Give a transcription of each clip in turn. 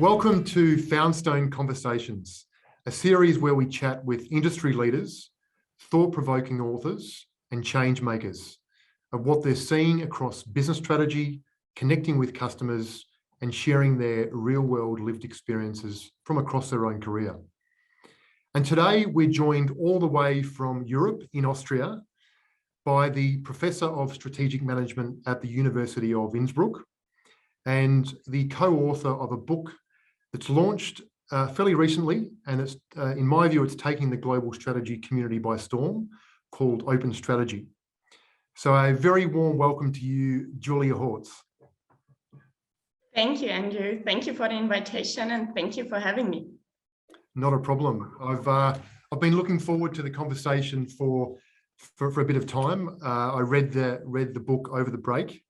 Welcome to Foundstone Conversations, a series where we chat with industry leaders, thought-provoking authors, and change makers of what they're seeing across business strategy, connecting with customers, and sharing their real-world lived experiences from across their own career. And today we're joined all the way from Europe in Austria by the Professor of Strategic Management at the University of Innsbruck and the co-author of a book that's launched fairly recently, and it's, in my view, it's taking the global strategy community by storm, called Open Strategy. So a very warm welcome to you, Julia Hautz. Thank you, Andrew. Thank you for the invitation and thank you for having me. Not a problem. I've been looking forward to the conversation for a bit of time. I read the book over the break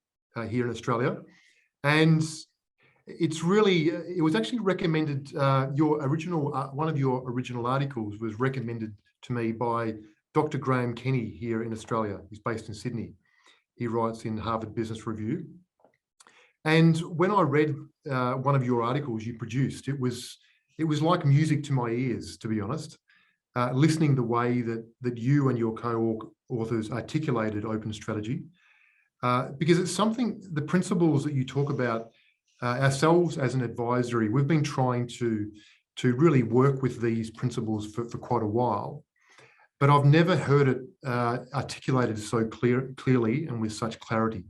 here in Australia, and it was actually recommended. One of your original articles was recommended to me by Dr. Graham Kenny here in Australia. He's based in Sydney. He writes in Harvard Business Review. And when I read one of your articles you produced, it was like music to my ears, to be honest. Listening the way that you and your co-authors articulated open strategy, because it's something, the principles that you talk about ourselves as an advisory, we've been trying to really work with these principles for quite a while, but I've never heard it articulated so clearly and with such clarity.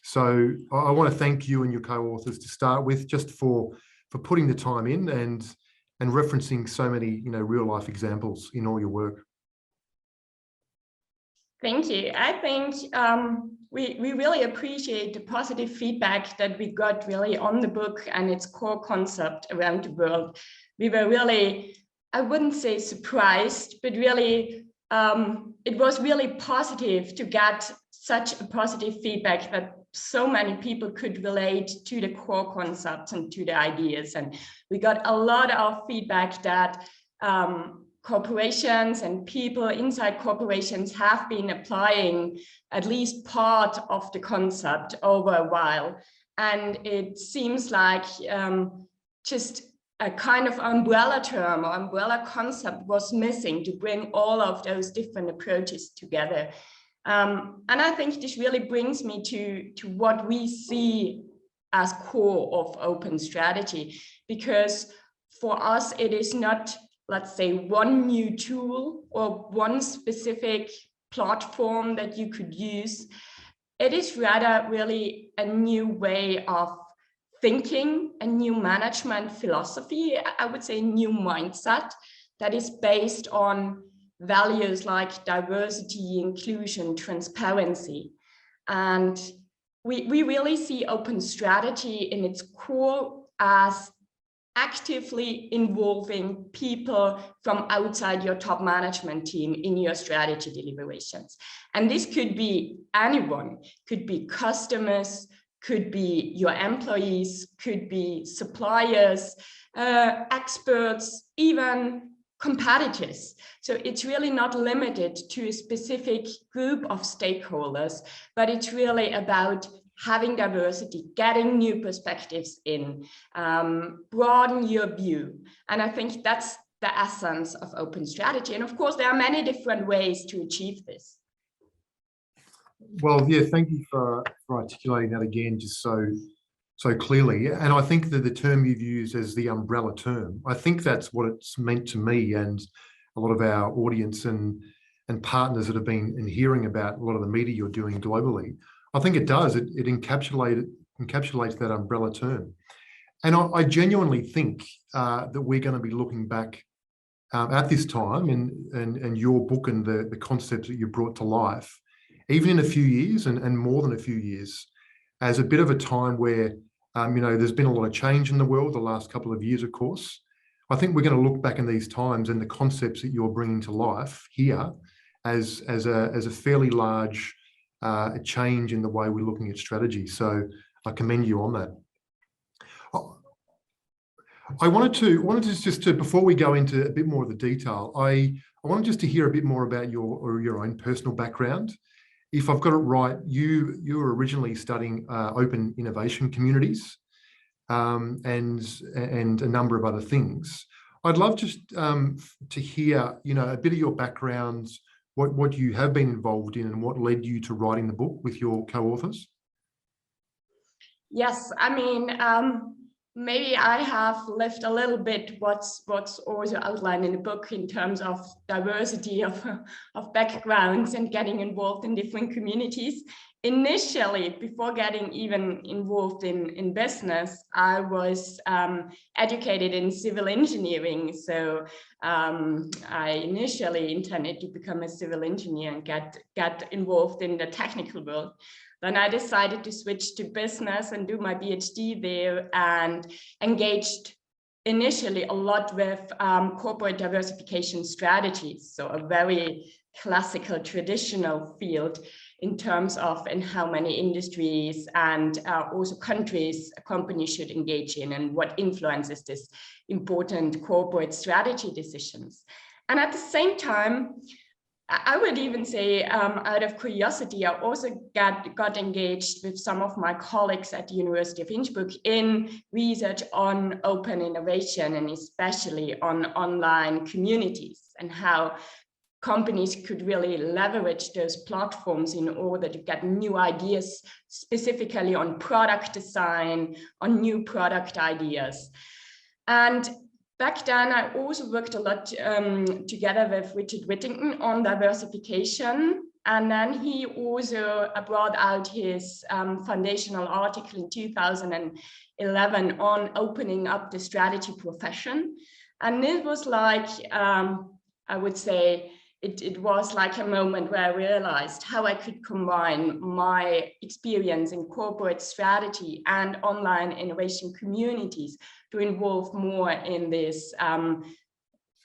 So I want to thank you and your co-authors to start with, just for putting the time in and referencing so many real life examples in all your work. Thank you. I think we really appreciate the positive feedback that we got really on the book and its core concept around the world. We were really, I wouldn't say surprised, but really it was really positive to get such a positive feedback that so many people could relate to the core concepts and to the ideas. And we got a lot of feedback that corporations and people inside corporations have been applying at least part of the concept over a while. And it seems like just a kind of umbrella term or umbrella concept was missing to bring all of those different approaches together. And I think this really brings me to what we see as core of open strategy, because for us, it is not, let's say, one new tool or one specific platform that you could use. It is rather really a new way of thinking, a new management philosophy, I would say a new mindset that is based on values like diversity, inclusion, transparency. And we really see open strategy in its core as actively involving people from outside your top management team in your strategy deliberations. And this could be anyone, could be customers, could be your employees, could be suppliers, experts, even competitors. So it's really not limited to a specific group of stakeholders, but it's really about having diversity, getting new perspectives in, broaden your view. And I think that's the essence of open strategy. And of course, there are many different ways to achieve this. Well, yeah, thank you for articulating that again, just so clearly. And I think that the term you've used as the umbrella term, I think that's what it's meant to me and a lot of our audience and partners that have been hearing about a lot of the media you're doing globally. I think it does. It encapsulates that umbrella term. And I genuinely think that we're going to be looking back at this time and your book and the concepts that you brought to life, even in a few years and more than a few years, as a bit of a time where there's been a lot of change in the world the last couple of years, of course. I think we're going to look back in these times and the concepts that you're bringing to life here as a fairly large change in the way we're looking at strategy. So I commend you on that. I wanted to just before we go into a bit more of the detail, I wanted just to hear a bit more about your own personal background. If I've got it right, you were originally studying open innovation communities, and a number of other things. I'd love just to hear, a bit of your backgrounds, what you have been involved in, and what led you to writing the book with your co-authors. Yes, I mean, maybe I have lived a little bit what's also outlined in the book in terms of diversity of backgrounds and getting involved in different communities. Initially, before getting even involved in business, I was educated in civil engineering. So I initially intended to become a civil engineer and get involved in the technical world. Then I decided to switch to business and do my PhD there, and engaged initially a lot with corporate diversification strategies. So a very classical, traditional field in terms of in how many industries and also countries a company should engage in, and what influences this important corporate strategy decisions. And at the same time, I would even say, out of curiosity, I also got engaged with some of my colleagues at the University of Innsbruck in research on open innovation, and especially on online communities, and how companies could really leverage those platforms in order to get new ideas, specifically on product design, on new product ideas. And back then, I also worked a lot together with Richard Whittington on diversification. And then he also brought out his foundational article in 2011 on opening up the strategy profession. And it was like, I would say, it was like a moment where I realized how I could combine my experience in corporate strategy and online innovation communities to involve more in this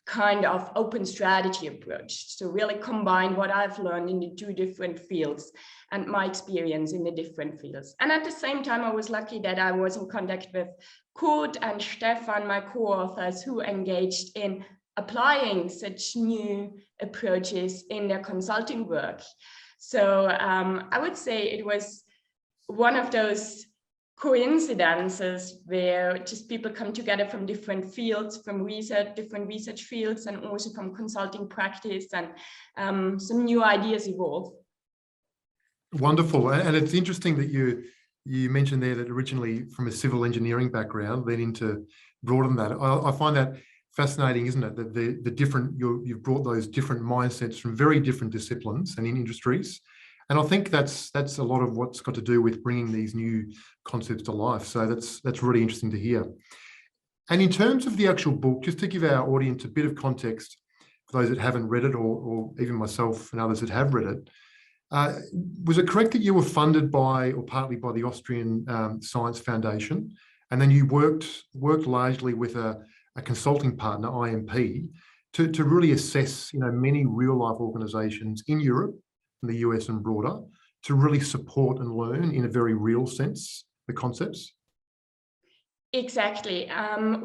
kind of open strategy approach. So really combine what I've learned in the two different fields and my experience in the different fields. And at the same time, I was lucky that I was in contact with Kurt and Stefan, my co-authors, who engaged in applying such new approaches in their consulting work. So I would say it was one of those coincidences where just people come together from different fields, from research, different research fields, and also from consulting practice, and some new ideas evolve. Wonderful. And it's interesting that you mentioned there that originally from a civil engineering background, then into broaden that. I find that fascinating, isn't it? That the different, you've brought those different mindsets from very different disciplines and in industries. And I think that's a lot of what's got to do with bringing these new concepts to life. So that's really interesting to hear. And in terms of the actual book, just to give our audience a bit of context, for those that haven't read it, or even myself and others that have read it, was it correct that you were funded by, or partly by, the Austrian Science Foundation, and then you worked largely with a consulting partner, IMP, to really assess, many real-life organisations in Europe, in the US and broader, to really support and learn in a very real sense the concepts? Exactly.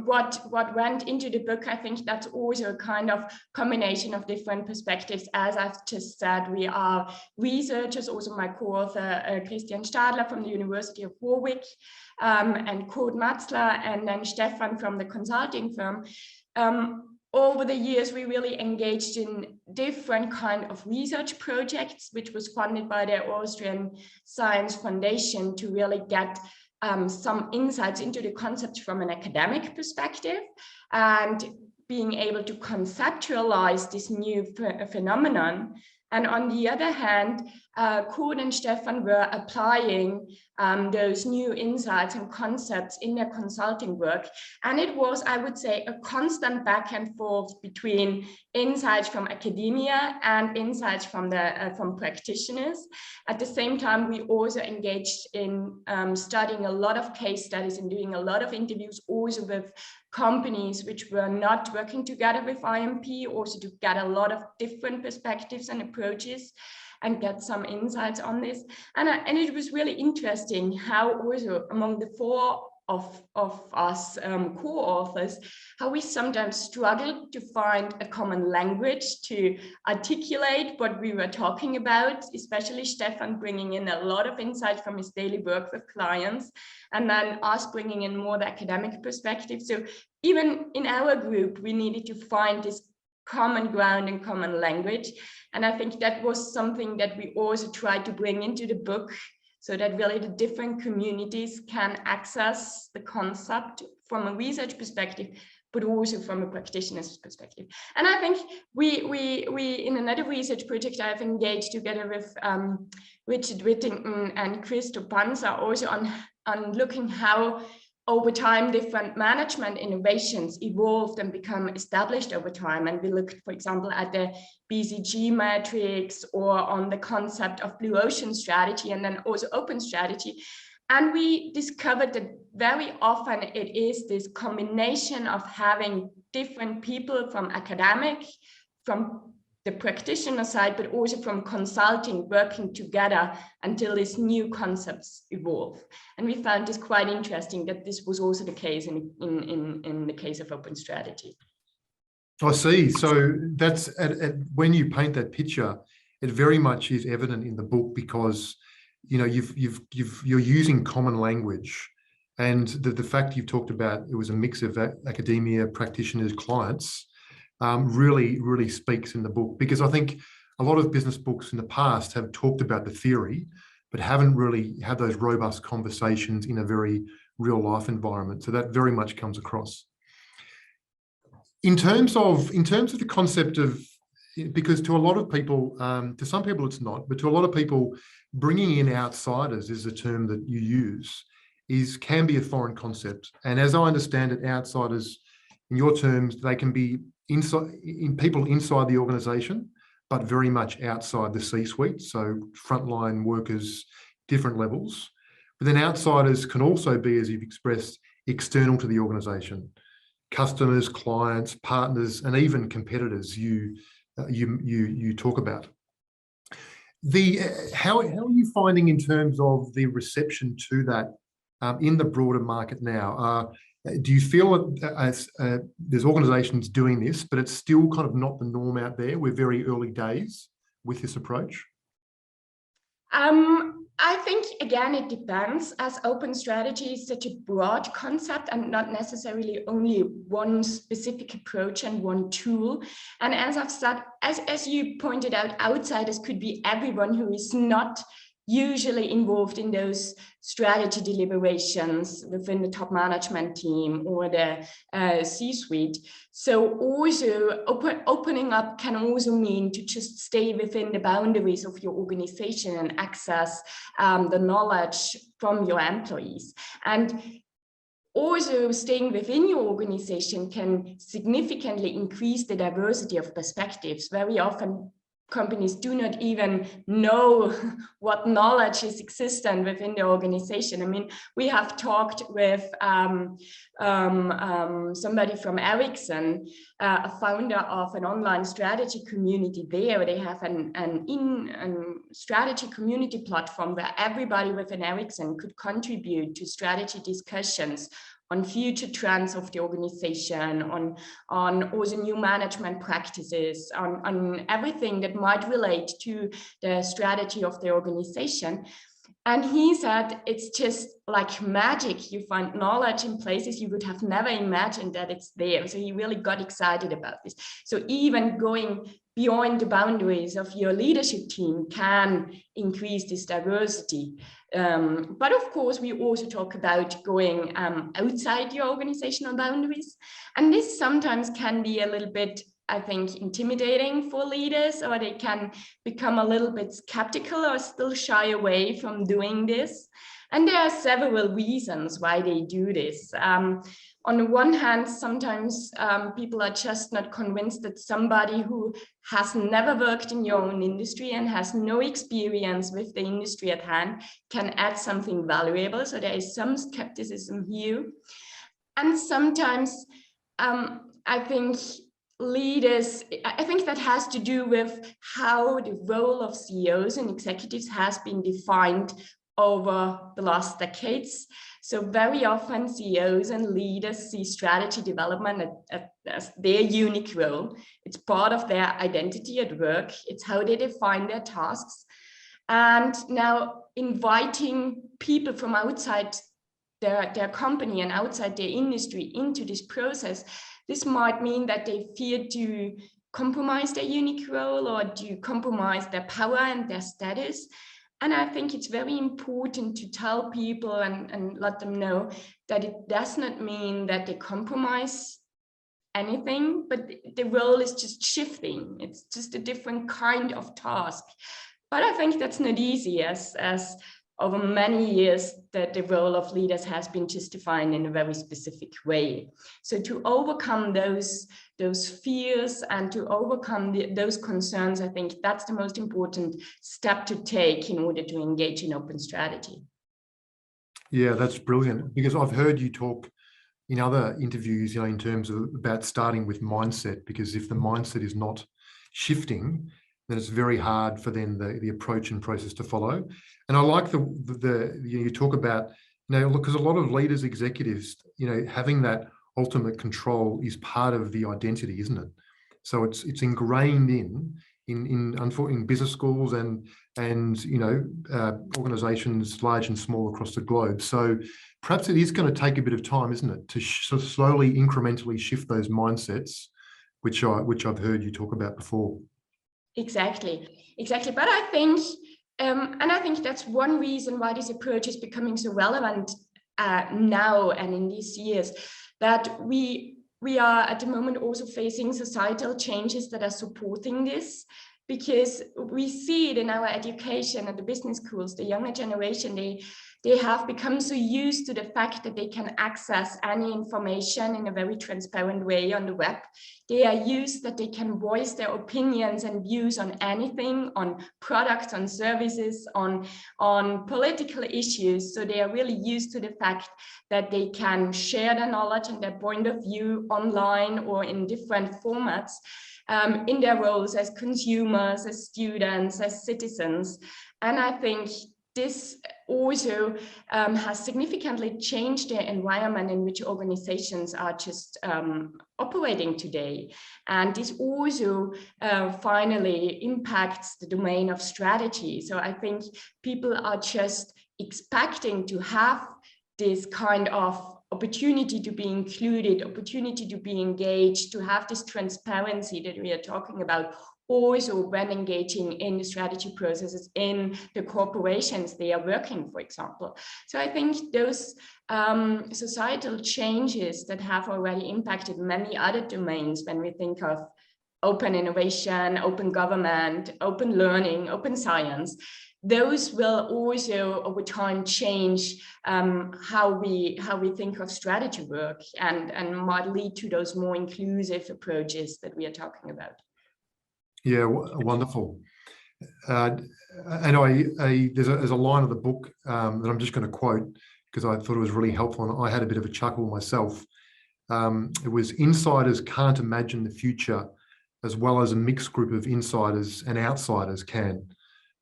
What went into the book, I think that's also a kind of combination of different perspectives. As I've just said, we are researchers, also my co-author Christian Stadler from the University of Warwick, and Kurt Matzler, and then Stefan from the consulting firm. Over the years, we really engaged in different kind of research projects, which was funded by the Austrian Science Foundation, to really get some insights into the concepts from an academic perspective, and being able to conceptualize this new phenomenon. And on the other hand, Kurt and Stefan were applying those new insights and concepts in their consulting work. And it was, I would say, a constant back and forth between insights from academia and insights from practitioners. At the same time, we also engaged in studying a lot of case studies and doing a lot of interviews also with companies which were not working together with IMP, also to get a lot of different perspectives and approaches and get some insights on this. And it was really interesting how also among the 4 of us co-authors, how we sometimes struggle to find a common language to articulate what we were talking about, especially Stefan bringing in a lot of insight from his daily work with clients, and then us bringing in more the academic perspective. So even in our group, we needed to find this common ground and common language. And I think that was something that we also tried to bring into the book, so that really the different communities can access the concept from a research perspective, but also from a practitioner's perspective. And I think we in another research project I've engaged together with Richard Whittington and Christo Panza also on looking how over time different management innovations evolved and become established over time. And we looked, for example, at the BCG matrix or on the concept of blue ocean strategy and then also open strategy. And we discovered that very often it is this combination of having different people from academic, from the practitioner side, but also from consulting, working together until these new concepts evolve. And we found this quite interesting that this was also the case in the case of open strategy. I see. So that's when you paint that picture, it very much is evident in the book, because you're using common language, and the fact you've talked about it was a mix of academia, practitioners, clients. Really speaks in the book, because I think a lot of business books in the past have talked about the theory, but haven't really had those robust conversations in a very real life environment. So that very much comes across. In terms of the concept of, because to a lot of people, to some people it's not, but to a lot of people, bringing in outsiders is a term that you use, can be a foreign concept. And as I understand it, outsiders, in your terms, they can be people inside the organization, but very much outside the C-suite, so frontline workers, different levels. But then outsiders can also be, as you've expressed, external to the organization, customers, clients, partners, and even competitors you talk about. How are you finding in terms of the reception to that in the broader market now? Do you feel there's organisations doing this, but it's still kind of not the norm out there? We're very early days with this approach. I think, again, it depends, as open strategy is such a broad concept and not necessarily only one specific approach and one tool. And as I've said, as you pointed out, outsiders could be everyone who is not usually involved in those strategy deliberations within the top management team or the C-suite. So also opening up can also mean to just stay within the boundaries of your organization and access the knowledge from your employees. And also staying within your organization can significantly increase the diversity of perspectives. Very often companies do not even know what knowledge is existent within the organization. I mean, we have talked with somebody from Ericsson, a founder of an online strategy community there. They have an strategy community platform where everybody within Ericsson could contribute to strategy discussions on future trends of the organization, on also new management practices, on everything that might relate to the strategy of the organization. And he said, it's just like magic. You find knowledge in places you would have never imagined that it's there. So he really got excited about this. So even going beyond the boundaries of your leadership team can increase this diversity. But of course, we also talk about going outside your organizational boundaries. And this sometimes can be a little bit, I think, intimidating for leaders, or they can become a little bit skeptical or still shy away from doing this. And there are several reasons why they do this. On the one hand, sometimes people are just not convinced that somebody who has never worked in your own industry and has no experience with the industry at hand can add something valuable. So there is some skepticism here. And sometimes I think that has to do with how the role of CEOs and executives has been defined over the last decades. So very often CEOs and leaders see strategy development as their unique role. It's part of their identity at work. It's how they define their tasks. And now inviting people from outside their company and outside their industry into this process, this might mean that they fear to compromise their unique role or to compromise their power and their status. And I think it's very important to tell people and let them know that it does not mean that they compromise anything, but the role is just shifting. It's just a different kind of task. But I think that's not easy, as over many years that the role of leaders has been just defined in a very specific way. So to overcome those fears and to overcome those concerns, I think that's the most important step to take in order to engage in open strategy. Yeah, that's brilliant, because I've heard you talk in other interviews, in terms of about starting with mindset, because if the mindset is not shifting, then it's very hard for then the approach and process to follow. And I like you talk about, because a lot of leaders, executives, having that ultimate control is part of the identity, isn't it? So it's ingrained in business schools and organizations large and small across the globe. So perhaps it is going to take a bit of time, isn't it, to sort of slowly, incrementally shift those mindsets, which I've heard you talk about before. Exactly. But I think, and I think that's one reason why this approach is becoming so relevant now and in these years, that we are at the moment also facing societal changes that are supporting this, because we see it in our education at the business schools. The younger generation, they have become so used to the fact that they can access any information in a very transparent way on the web. They are used that they can voice their opinions and views on anything, on products, on services, on political issues. So they are really used to the fact that they can share their knowledge and their point of view online or in different formats in their roles as consumers, as students, as citizens. And I think this also has significantly changed the environment in which organizations are just operating today. And this also finally impacts the domain of strategy. So I think people are just expecting to have this kind of opportunity to be included, opportunity to be engaged, to have this transparency that we are talking about, also when engaging in the strategy processes in the corporations they are working, for example. So I think those societal changes that have already impacted many other domains, when we think of open innovation, open government, open learning, open science, those will also over time change how we think of strategy work and might lead to those more inclusive approaches that we are talking about. Yeah, wonderful. And there's a line of the book that I'm just going to quote because I thought it was really helpful, and I had a bit of a chuckle myself. It was, "Insiders can't imagine the future as well as a mixed group of insiders and outsiders can,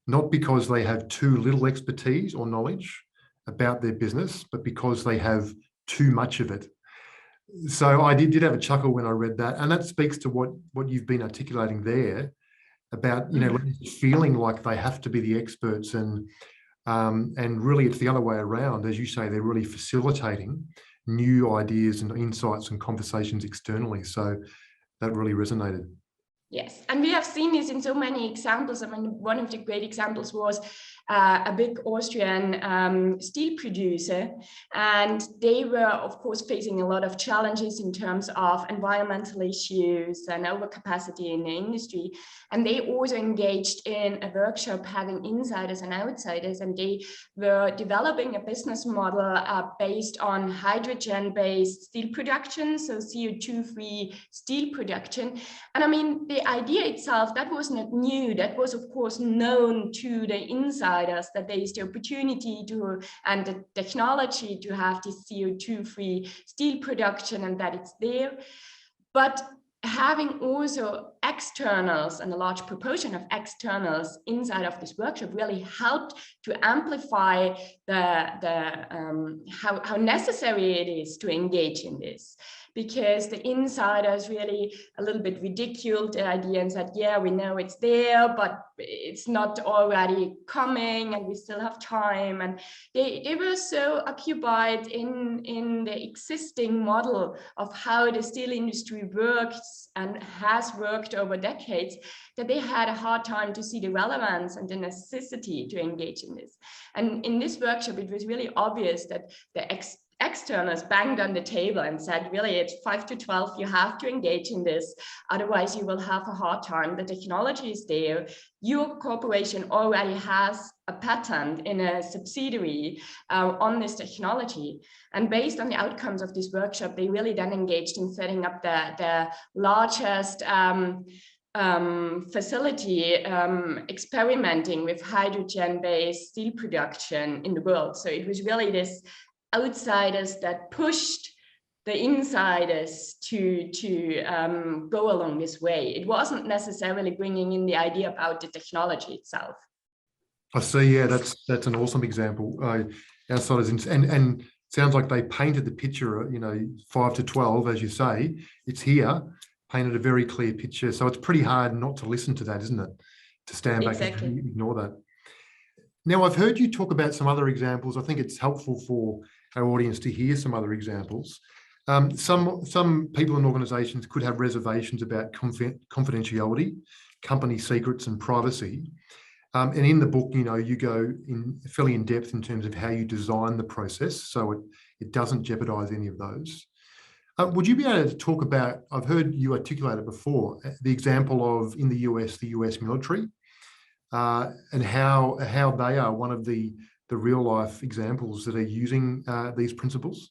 not because they have too little expertise or knowledge about their business, but because they have too much of it." So I did have a chuckle when I read that, and that speaks to what you've been articulating there about feeling like they have to be the experts, and really it's the other way around. As you say, they're really facilitating new ideas and insights and conversations externally. So that really resonated. Yes, and we have seen this in so many examples. I mean, one of the great examples was a big Austrian steel producer, and they were, of course, facing a lot of challenges in terms of environmental issues and overcapacity in the industry. And they also engaged in a workshop having insiders and outsiders, and they were developing a business model based on hydrogen-based steel production, so CO2-free steel production. And I mean, the idea itself, that was not new. That was, of course, known to the insiders, that there is the opportunity to and the technology to have this CO2-free steel production and that it's there. But having also externals and a large proportion of externals inside of this workshop really helped to amplify how necessary it is to engage in this. Because the insiders really a little bit ridiculed the idea and said, yeah, we know it's there, but it's not already coming and we still have time. And they were so occupied in the existing model of how the steel industry works and has worked over decades, that they had a hard time to see the relevance and the necessity to engage in this. And in this workshop, it was really obvious that the externals banged on the table and said, really, it's 5 to 12, you have to engage in this, otherwise you will have a hard time. The technology is there. Your corporation already has a patent in a subsidiary on this technology. And based on the outcomes of this workshop, they really then engaged in setting up the largest facility experimenting with hydrogen-based steel production in the world. So it was really this outsiders that pushed the insiders to go along this way. It wasn't necessarily bringing in the idea about the technology itself. I see. Yeah, that's an awesome example. Outsiders and sounds like they painted the picture. 5 to 12, as you say, it's here. Painted a very clear picture. So it's pretty hard not to listen to that, isn't it? To stand back and ignore that. Now, I've heard you talk about some other examples. I think it's helpful for our audience to hear some other examples. Some people and organisations could have reservations about confidentiality, company secrets and privacy. And in the book, you go fairly in depth in terms of how you design the process so it doesn't jeopardise any of those. Would you be able to talk about, I've heard you articulate it before, the example of in the US military, and how they are one of the real life examples that are using these principles?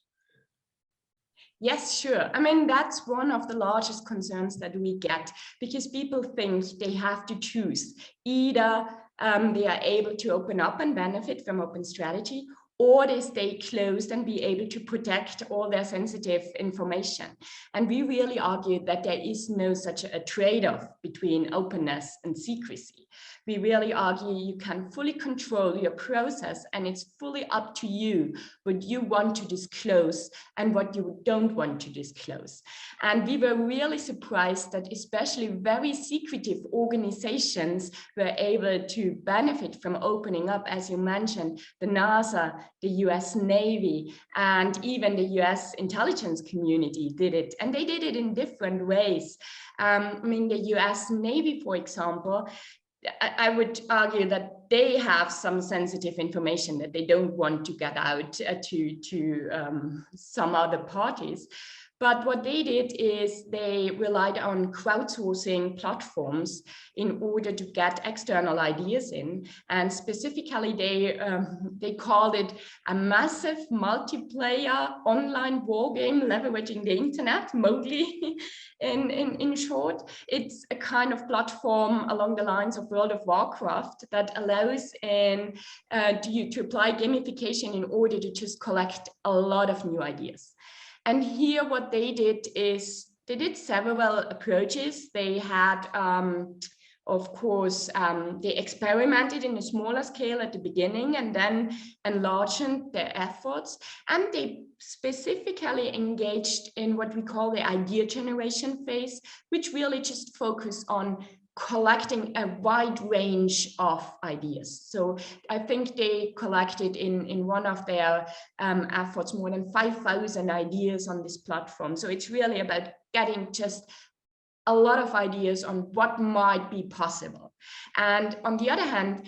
Yes, sure. I mean, that's one of the largest concerns that we get, because people think they have to choose. Either they are able to open up and benefit from open strategy, or they stay closed and be able to protect all their sensitive information. And we really argue that there is no such a trade-off between openness and secrecy. We really argue you can fully control your process, and it's fully up to you what you want to disclose and what you don't want to disclose. And we were really surprised that especially very secretive organizations were able to benefit from opening up, as you mentioned, the NASA, the US Navy, and even the US intelligence community did it. And they did it in different ways. I mean, the US Navy, for example, I would argue that they have some sensitive information that they don't want to get out to some other parties. But what they did is they relied on crowdsourcing platforms in order to get external ideas in. And specifically, they called it a massive multiplayer online war game leveraging the internet, Mowgli in short. It's a kind of platform along the lines of World of Warcraft that allows you to apply gamification in order to just collect a lot of new ideas. And here what they did is they did several approaches. They had, of course, they experimented in a smaller scale at the beginning and then enlarged their efforts. And they specifically engaged in what we call the idea generation phase, which really just focused on collecting a wide range of ideas. So I think they collected in one of their efforts more than 5,000 ideas on this platform. So it's really about getting just a lot of ideas on what might be possible. And on the other hand,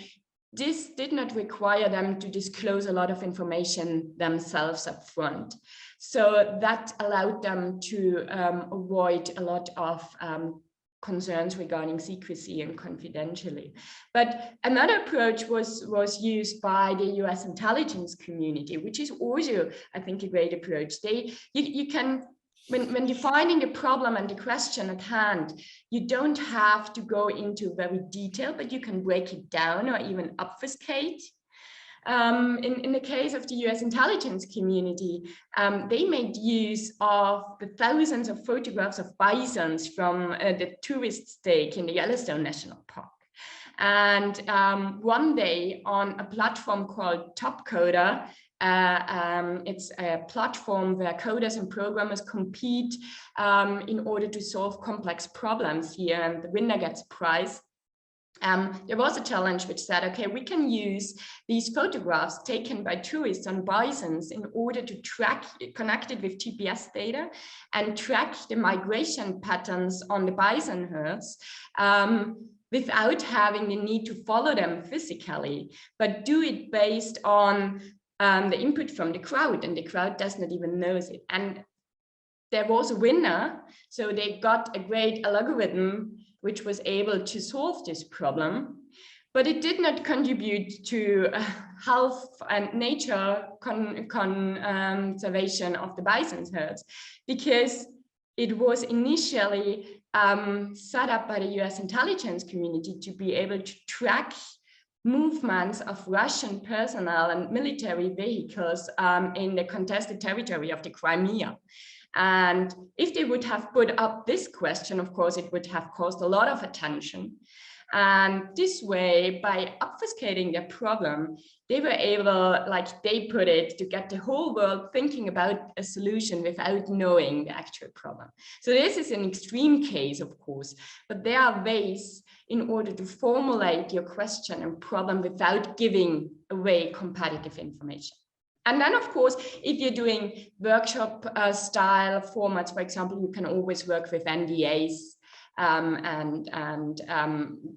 this did not require them to disclose a lot of information themselves up front. So that allowed them to avoid a lot of concerns regarding secrecy and confidentiality. But another approach was used by the US intelligence community, which is also, I think, a great approach. You can, when defining the problem and the question at hand, you don't have to go into very detail, but you can break it down or even obfuscate. In the case of the US intelligence community, they made use of the thousands of photographs of bisons from the tourist stake in the Yellowstone National Park. And one day on a platform called Topcoder, it's a platform where coders and programmers compete in order to solve complex problems here, and the winner gets a prize. There was a challenge which said, okay, we can use these photographs taken by tourists on bisons in order to track, connected with GPS data, and track the migration patterns on the bison herds without having the need to follow them physically, but do it based on the input from the crowd, and the crowd does not even know it. And there was a winner, so they got a great algorithm which was able to solve this problem, but it did not contribute to health and nature conservation of the bison herds, because it was initially set up by the US intelligence community to be able to track movements of Russian personnel and military vehicles in the contested territory of the Crimea. And if they would have put up this question, of course, it would have caused a lot of attention. And this way, by obfuscating their problem, they were able, like they put it, to get the whole world thinking about a solution without knowing the actual problem. So this is an extreme case, of course, but there are ways in order to formulate your question and problem without giving away competitive information. And then, of course, if you're doing workshop style formats, for example, you can always work with NDAs and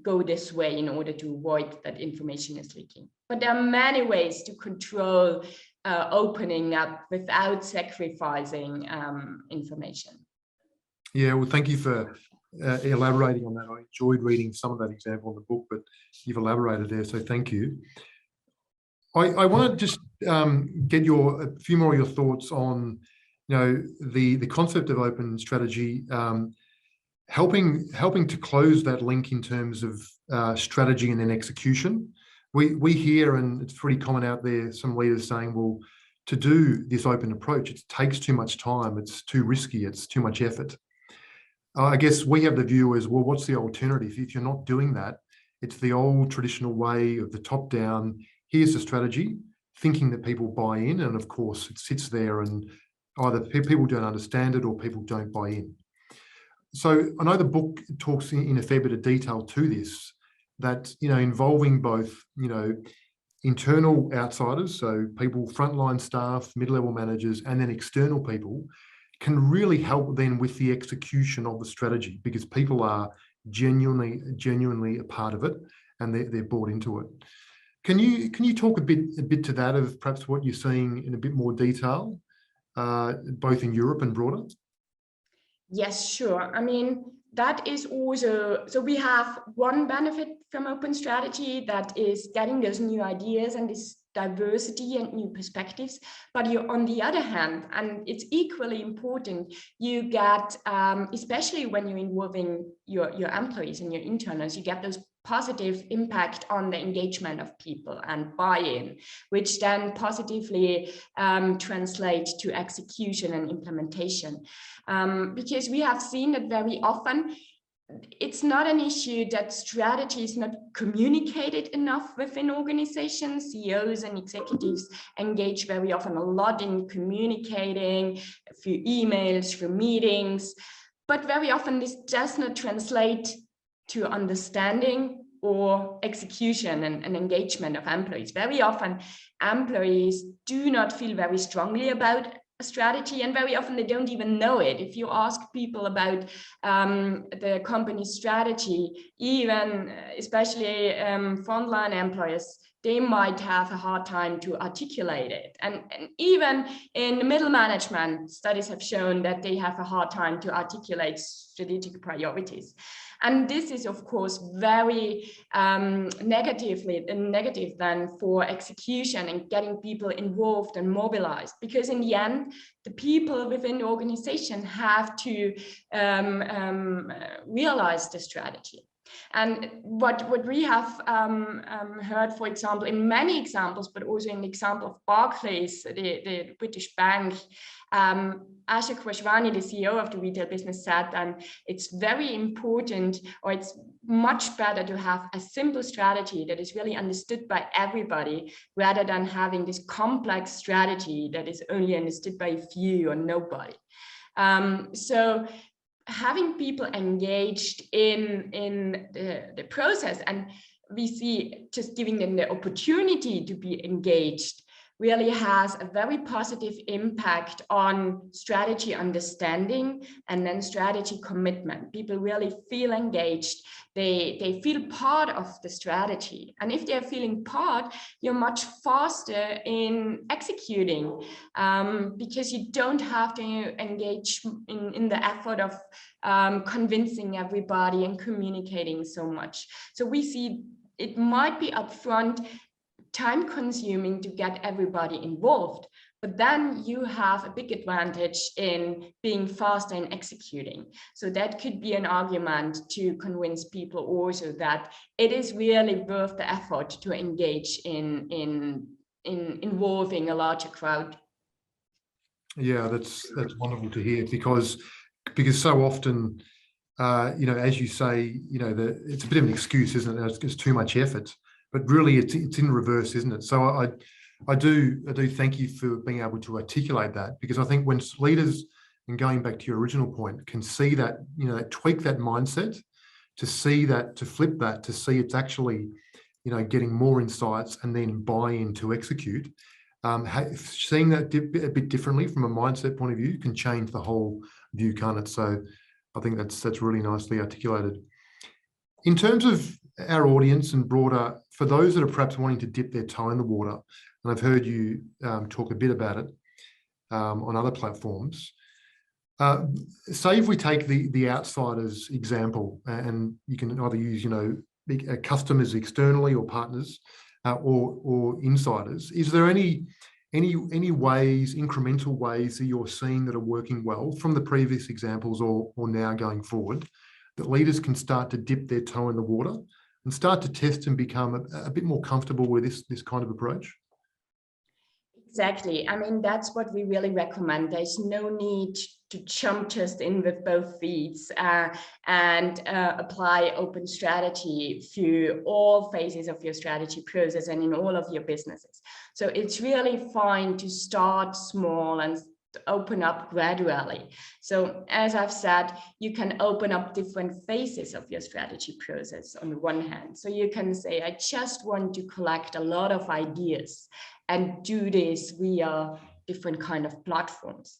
go this way in order to avoid that information is leaking. But there are many ways to control opening up without sacrificing information. Yeah, well, thank you for elaborating on that. I enjoyed reading some of that example in the book, but you've elaborated there, so thank you. I want to just get a few more of your thoughts on, the concept of open strategy, helping to close that link in terms of strategy and then execution. We hear, and it's pretty common out there, some leaders saying, well, to do this open approach, it takes too much time, it's too risky, it's too much effort. I guess we have the view as, well, what's the alternative? If you're not doing that, it's the old traditional way of the top down. Here's the strategy, thinking that people buy in, and of course it sits there and either people don't understand it or people don't buy in. So I know the book talks in a fair bit of detail to this, that, involving both, internal outsiders, so people, frontline staff, mid-level managers, and then external people, can really help then with the execution of the strategy, because people are genuinely a part of it, and they're bought into it. Can you talk a bit to that, of perhaps what you're seeing in a bit more detail, both in Europe and broader? Yes, sure. I mean, that is also, so we have one benefit from open strategy, that is getting those new ideas and this diversity and new perspectives. But you, on the other hand, and it's equally important, you get, especially when you're involving your employees and your internals, you get those positive impact on the engagement of people and buy-in, which then positively translates to execution and implementation. Because we have seen that very often, it's not an issue that strategy is not communicated enough within organizations. CEOs and executives engage very often a lot in communicating through emails, through meetings, but very often this does not translate to understanding or execution and engagement of employees. Very often, employees do not feel very strongly about a strategy, and very often they don't even know it. If you ask people about the company's strategy, even especially frontline employees, they might have a hard time to articulate it. And even in the middle management, studies have shown that they have a hard time to articulate strategic priorities. And this is, of course, very negative then for execution and getting people involved and mobilized, because in the end, the people within the organization have to realize the strategy. And what we have heard, for example, in many examples, but also in the example of Barclays, the British bank, Ashok Vaswani, the CEO of the retail business, said it's very important, or it's much better to have a simple strategy that is really understood by everybody, rather than having this complex strategy that is only understood by a few or nobody. So having people engaged in the process, and we see just giving them the opportunity to be engaged, really has a very positive impact on strategy understanding and then strategy commitment. People really feel engaged. They feel part of the strategy. And if they're feeling part, you're much faster in executing, because you don't have to engage in the effort of convincing everybody and communicating so much. So we see it might be upfront time consuming to get everybody involved, but then you have a big advantage in being faster in executing. So that could be an argument to convince people also that it is really worth the effort to engage in involving a larger crowd. Yeah, that's wonderful to hear, because so often, as you say, it's a bit of an excuse, isn't it? It's too much effort. But really, it's in reverse, isn't it? So I do thank you for being able to articulate that, because I think when leaders, and going back to your original point, can see that, tweak that mindset, to see that, to flip that, to see it's actually, getting more insights and then buy-in to execute. Seeing that a bit differently from a mindset point of view can change the whole view, can't it? So I think that's really nicely articulated. In terms of our audience and broader, for those that are perhaps wanting to dip their toe in the water, and I've heard you talk a bit about it on other platforms. Say if we take the outsiders example, and you can either use customers externally or partners or insiders. Is there any ways, incremental ways, that you're seeing that are working well from the previous examples or now going forward, that leaders can start to dip their toe in the water and start to test and become a bit more comfortable with this kind of approach? Exactly. I mean, that's what we really recommend. There's no need to jump just in with both feet and apply open strategy through all phases of your strategy process and in all of your businesses. So it's really fine to start small and open up gradually. So as I've said, you can open up different phases of your strategy process on the one hand. So you can say, I just want to collect a lot of ideas and do this via different kind of platforms.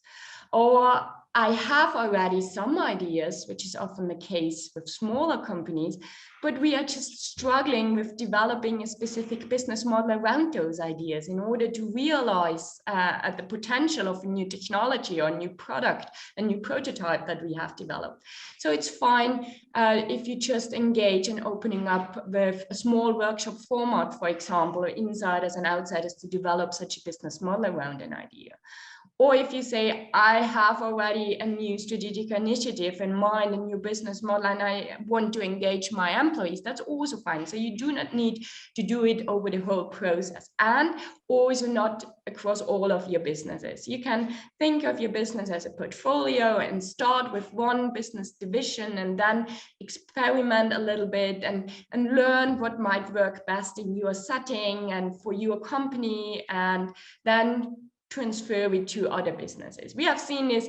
Or I have already some ideas, which is often the case with smaller companies, but we are just struggling with developing a specific business model around those ideas in order to realize the potential of a new technology or a new product, a new prototype that we have developed. So it's fine if you just engage in opening up with a small workshop format, for example, insiders and outsiders to develop such a business model around an idea. Or if you say, I have already a new strategic initiative in mind, a new business model, and I want to engage my employees, that's also fine. So you do not need to do it over the whole process, and also not across all of your businesses. You can think of your business as a portfolio and start with one business division and then experiment a little bit and learn what might work best in your setting and for your company, and then transfer it to other businesses. We have seen this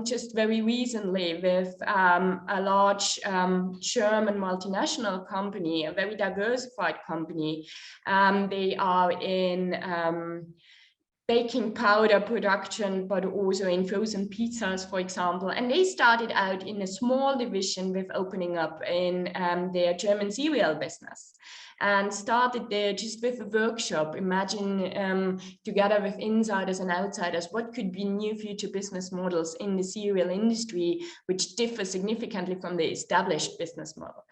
just very recently with a large German multinational company, a very diversified company. They are in baking powder production, but also in frozen pizzas, for example. And they started out in a small division with opening up in their German cereal business, and started there just with a workshop. Imagine together with insiders and outsiders, what could be new future business models in the cereal industry, which differ significantly from the established business model.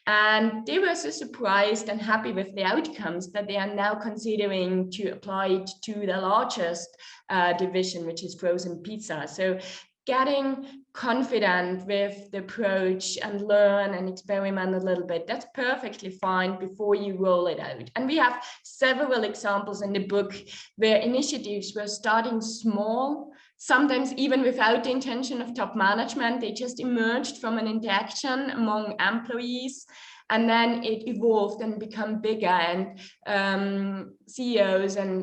And they were so surprised and happy with the outcomes that they are now considering to apply it to the largest division, which is frozen pizza. So getting confident with the approach and learn and experiment a little bit. That's perfectly fine before you roll it out. And we have several examples in the book where initiatives were starting small, sometimes even without the intention of top management. They just emerged from an interaction among employees, and then it evolved and became bigger, and CEOs and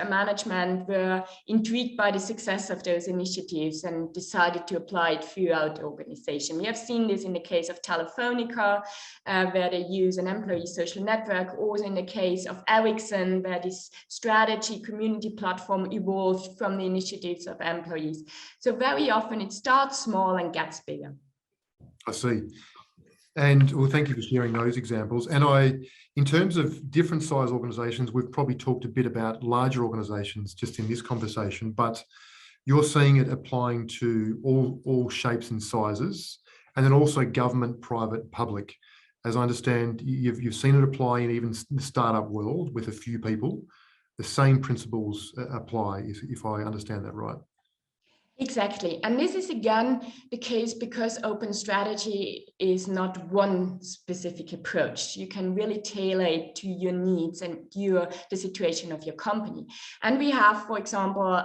management were intrigued by the success of those initiatives and decided to apply it throughout the organization. We have seen this in the case of Telefonica, where they use an employee social network, also in the case of Ericsson, where this strategy community platform evolved from the initiatives of employees. So very often it starts small and gets bigger. I see. And well, thank you for sharing those examples. And in terms of different size organizations, we've probably talked a bit about larger organizations just in this conversation, but you're seeing it applying to all shapes and sizes, and then also government, private, public. As I understand, you've seen it apply in even the startup world with a few people. The same principles apply, if I understand that right. Exactly. And this is again the case because open strategy is not one specific approach. You can really tailor it to your needs and the situation of your company. And we have, for example,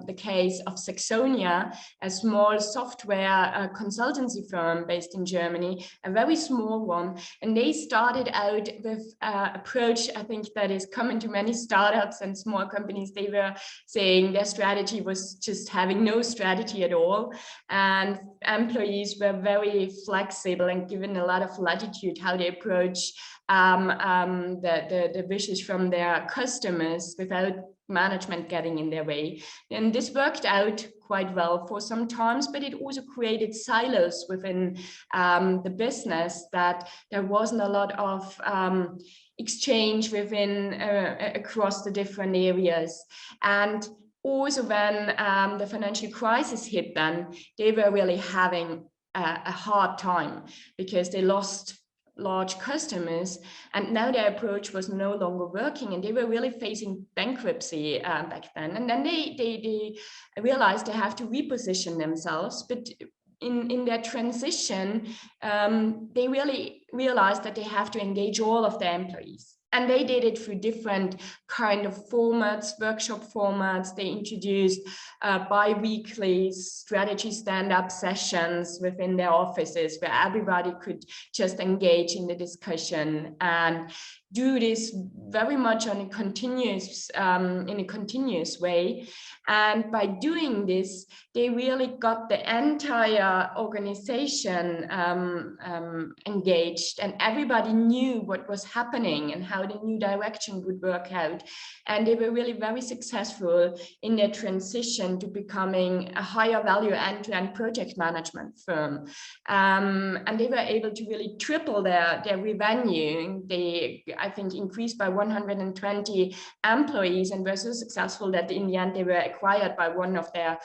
the case of Saxonia, a small software consultancy firm based in Germany, a very small one. And they started out with an approach, I think, that is common to many startups and small companies. They were saying their strategy was just having no strategy at all, and employees were very flexible and given a lot of latitude how they approach the wishes from their customers without management getting in their way. And this worked out quite well for some times, but it also created silos within the business, that there wasn't a lot of exchange within across the different areas. And also when the financial crisis hit, then they were really having a hard time because they lost large customers, and now their approach was no longer working, and they were really facing bankruptcy back then. And then they realized they have to reposition themselves, but in their transition, they really realized that they have to engage all of their employees. And they did it through different kind of formats, workshop formats. They introduced bi-weekly strategy stand-up sessions within their offices where everybody could just engage in the discussion and do this very much on a continuous, in a continuous way. And by doing this, they really got the entire organization engaged, and everybody knew what was happening and how the new direction would work out. And they were really very successful in their transition to becoming a higher value end-to-end project management firm. And they were able to really triple their revenue. They, I think, increased by 120 employees, and were so successful that in the end they were acquired by one of their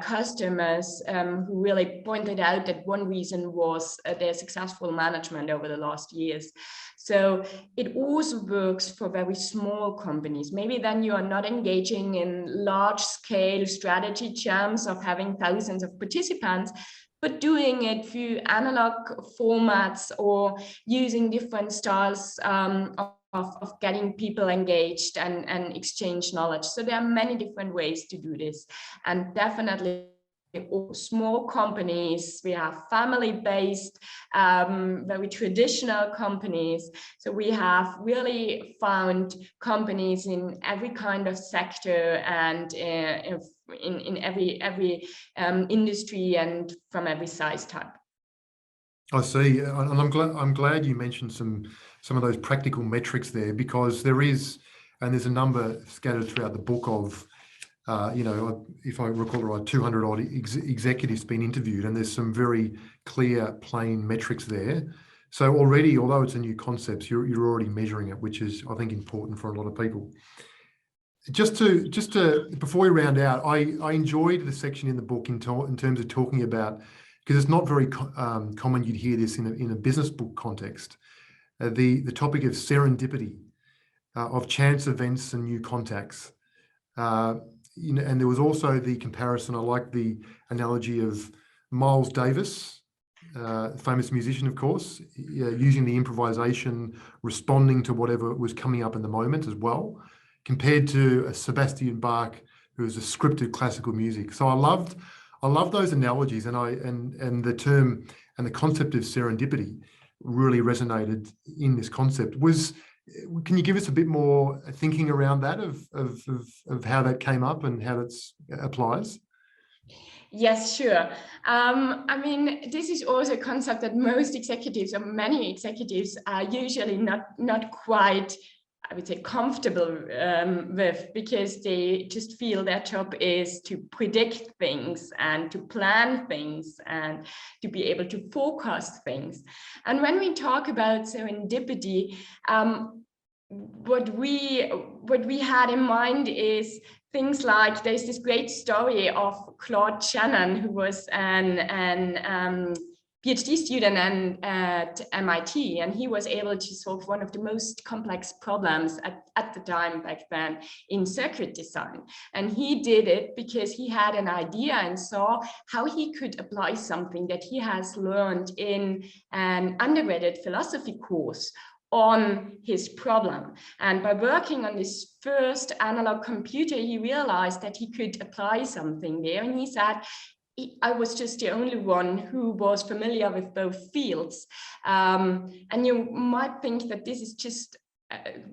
customers, who really pointed out that one reason was their successful management over the last years. So it also works for very small companies. Maybe then you are not engaging in large scale strategy jams of having thousands of participants, but doing it through analog formats or using different styles of getting people engaged and exchange knowledge. So there are many different ways to do this. And definitely small companies, we have family-based, very traditional companies. So we have really found companies in every kind of sector and in every industry and from every size type. I see, and I'm glad you mentioned some of those practical metrics there, because there's a number scattered throughout the book of, if I recall right, 200 odd executives been interviewed, and there's some very clear, plain metrics there. So already, although it's a new concept, you're already measuring it, which is, I think, important for a lot of people. Just to before we round out, I enjoyed the section in the book in terms of talking about, because it's not very common you'd hear this in a business book context, the topic of serendipity, of chance events and new contacts. and there was also the comparison. I like the analogy of Miles Davis, famous musician, of course, using the improvisation, responding to whatever was coming up in the moment as well, compared to a Sebastian Bach, who is a scripted classical music. So I love those analogies, and the term and the concept of serendipity really resonated in this concept. Can you give us a bit more thinking around that of how that came up and how that applies? Yes, sure. I mean, this is also a concept that most executives, or many executives, are usually not quite, I would say, comfortable with, because they just feel their job is to predict things and to plan things and to be able to forecast things. And when we talk about serendipity, what we had in mind is things like, there's this great story of Claude Shannon, who was an PhD student at MIT, and he was able to solve one of the most complex problems at the time back then in circuit design. And he did it because he had an idea and saw how he could apply something that he has learned in an undergraduate philosophy course on his problem. And by working on this first analog computer, he realized that he could apply something there. And he said, I was just the only one who was familiar with both fields. And you might think that this is just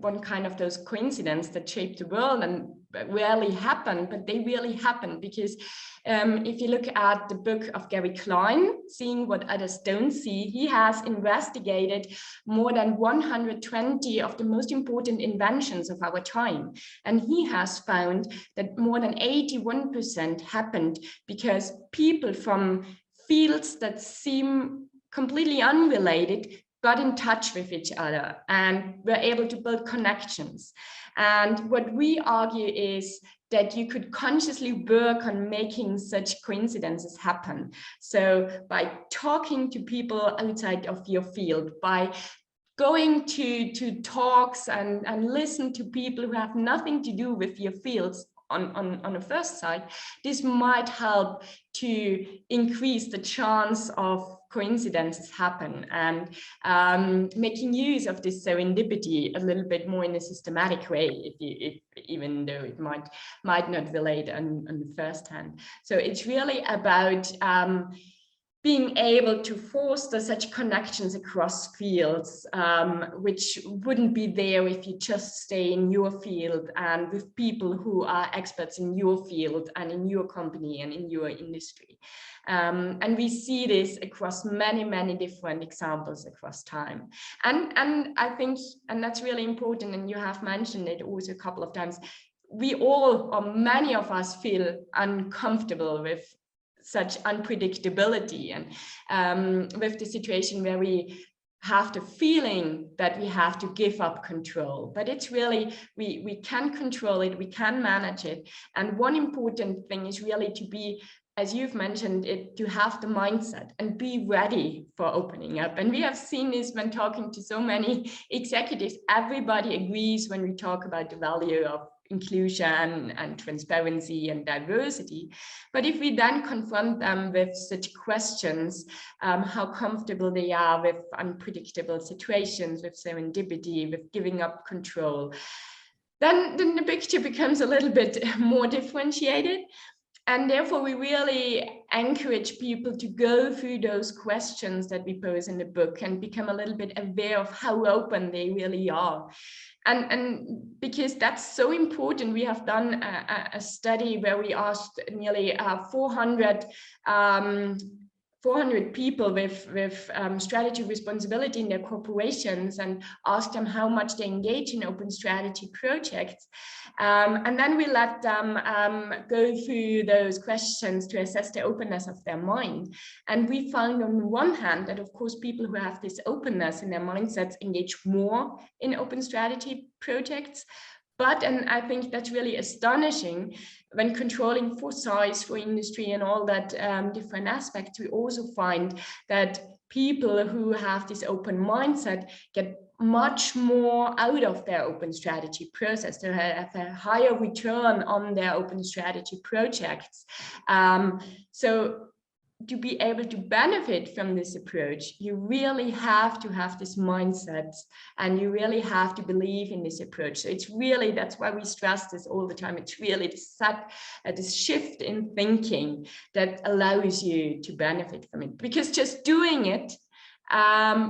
one kind of those coincidences that shape the world and rarely happen, but they really happen, because if you look at the book of Gary Kleine, Seeing What Others Don't See, he has investigated more than 120 of the most important inventions of our time. And he has found that more than 81% happened because people from fields that seem completely unrelated got in touch with each other and were able to build connections. And what we argue is that you could consciously work on making such coincidences happen. So by talking to people outside of your field, by going to talks and listen to people who have nothing to do with your fields on the first side, this might help to increase the chance of coincidences happen, and making use of this serendipity a little bit more in a systematic way, even though it might not relate on the first hand. So it's really about being able to foster such connections across fields, which wouldn't be there if you just stay in your field and with people who are experts in your field and in your company and in your industry. And we see this across many different examples across time. And I think, and that's really important, and you have mentioned it also a couple of times, we all, or many of us, feel uncomfortable with such unpredictability and with the situation where we have the feeling that we have to give up control. But it's really, we can control it, we can manage it. And one important thing is really to be, as you've mentioned it, to have the mindset and be ready for opening up. And we have seen this when talking to so many executives. Everybody agrees when we talk about the value of inclusion and transparency and diversity. But if we then confront them with such questions, how comfortable they are with unpredictable situations, with serendipity, with giving up control, then the picture becomes a little bit more differentiated. And therefore, we really encourage people to go through those questions that we pose in the book and become a little bit aware of how open they really are. And because that's so important, we have done a study where we asked nearly 400 people with strategy responsibility in their corporations, and asked them how much they engage in open strategy projects. And then we let them go through those questions to assess the openness of their mind. And we found on one hand that, of course, people who have this openness in their mindsets engage more in open strategy projects. But, and I think that's really astonishing, when controlling for size, for industry and all that different aspects, we also find that people who have this open mindset get much more out of their open strategy process. They have a higher return on their open strategy projects. So to be able to benefit from this approach, you really have to have this mindset, and you really have to believe in this approach. So it's really, that's why we stress this all the time. It's really this shift in thinking that allows you to benefit from it, because just doing it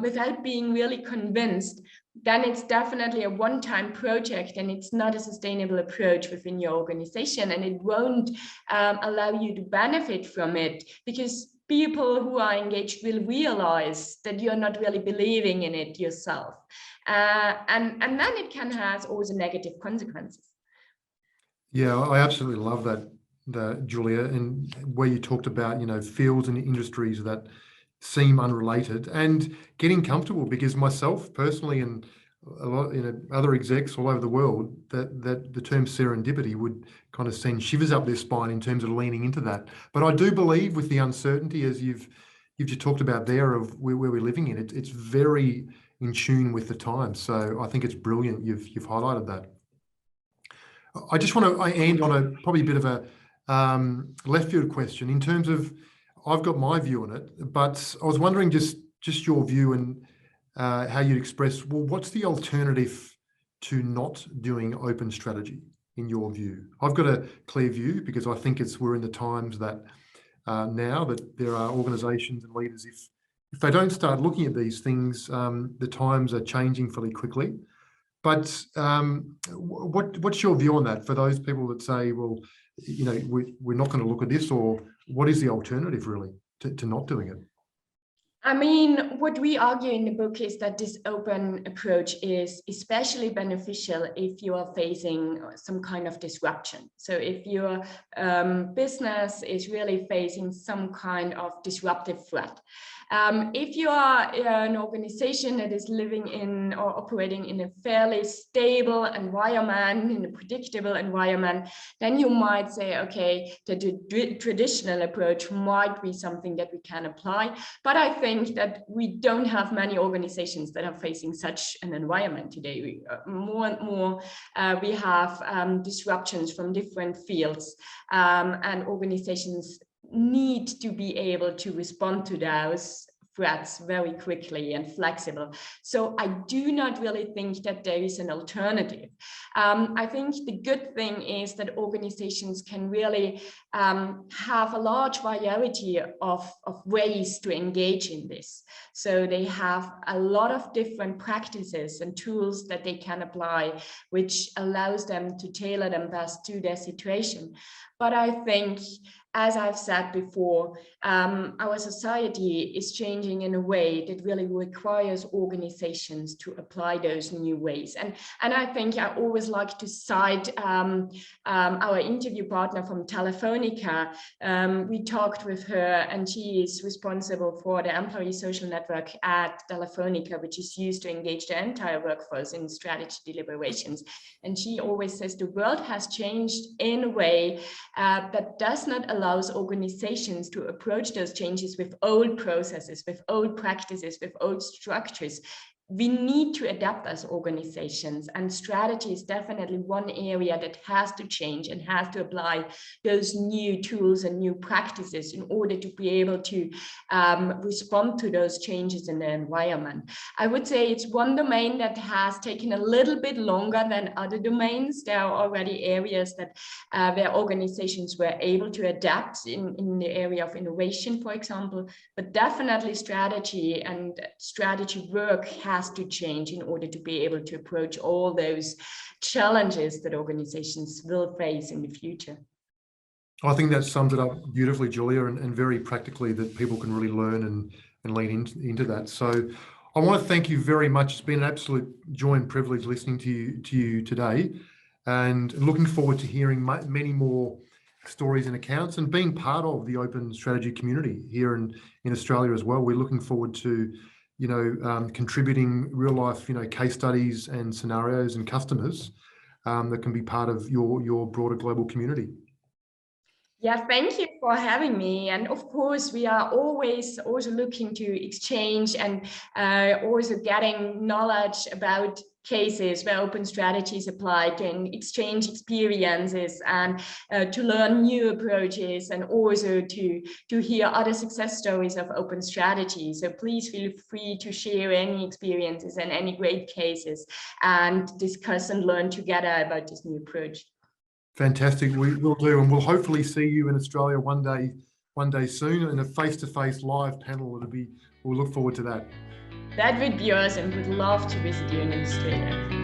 without being really convinced, then it's definitely a one-time project, and it's not a sustainable approach within your organization, and it won't allow you to benefit from it, because people who are engaged will realize that you're not really believing in it yourself. And then it can have also negative consequences. Yeah, I absolutely love that, Julia, and where you talked about, fields and industries that seem unrelated, and getting comfortable, because myself personally and a lot, other execs all over the world, that the term serendipity would kind of send shivers up their spine in terms of leaning into that. But I do believe with the uncertainty, as you've just talked about there, of where we're living in, it's very in tune with the times. So I think it's brilliant you've highlighted that. I just want to end on a probably a bit of a left field question in terms of, I've got my view on it, but I was wondering just your view and how you'd express, well, what's the alternative to not doing open strategy in your view? I've got a clear view, because I think we're in the times that now that there are organisations and leaders, if they don't start looking at these things, the times are changing fairly quickly. But what's your view on that for those people that say, well, we're not going to look at this, or what is the alternative really to not doing it? I mean, what we argue in the book is that this open approach is especially beneficial if you are facing some kind of disruption. So if your business is really facing some kind of disruptive threat. If you are an organization that is living in or operating in a fairly stable environment, in a predictable environment, then you might say, okay, the traditional approach might be something that we can apply. But I think that we don't have many organizations that are facing such an environment today. More and more, we have disruptions from different fields, and organizations need to be able to respond to those threats very quickly and flexible. So I do not really think that there is an alternative. I think the good thing is that organizations can really have a large variety of ways to engage in this. So they have a lot of different practices and tools that they can apply, which allows them to tailor them best to their situation. But I think, as I've said before, our society is changing in a way that really requires organizations to apply those new ways. And I think I always like to cite our interview partner from Telefonica. We talked with her, and she is responsible for the employee social network at Telefonica, which is used to engage the entire workforce in strategy deliberations. And she always says the world has changed in a way that does not allow organizations to approach those changes with old processes, with old practices, with old structures. We need to adapt as organizations, and strategy is definitely one area that has to change and has to apply those new tools and new practices in order to be able to respond to those changes in the environment. I would say it's one domain that has taken a little bit longer than other domains. There are already areas that where organizations were able to adapt in the area of innovation, for example, but definitely strategy and strategy work has to change in order to be able to approach all those challenges that organizations will face in the future. I think that sums it up beautifully, Julia, and very practically, that people can really learn and lean into that. So I want to thank you very much. It's been an absolute joy and privilege listening to you today, and looking forward to hearing many more stories and accounts, and being part of the open strategy community here in Australia as well. We're looking forward to contributing real life, case studies and scenarios and customers that can be part of your broader global community. Yeah, thank you for having me. And of course, we are always also looking to exchange and also getting knowledge about cases where open strategies applied and exchange experiences and to learn new approaches and also to hear other success stories of open strategies. So please feel free to share any experiences and any great cases and discuss and learn together about this new approach. Fantastic. We will do, and we'll hopefully see you in Australia one day soon in a face-to-face live panel. We'll look forward to that. That would be awesome. Would love to visit you in Australia.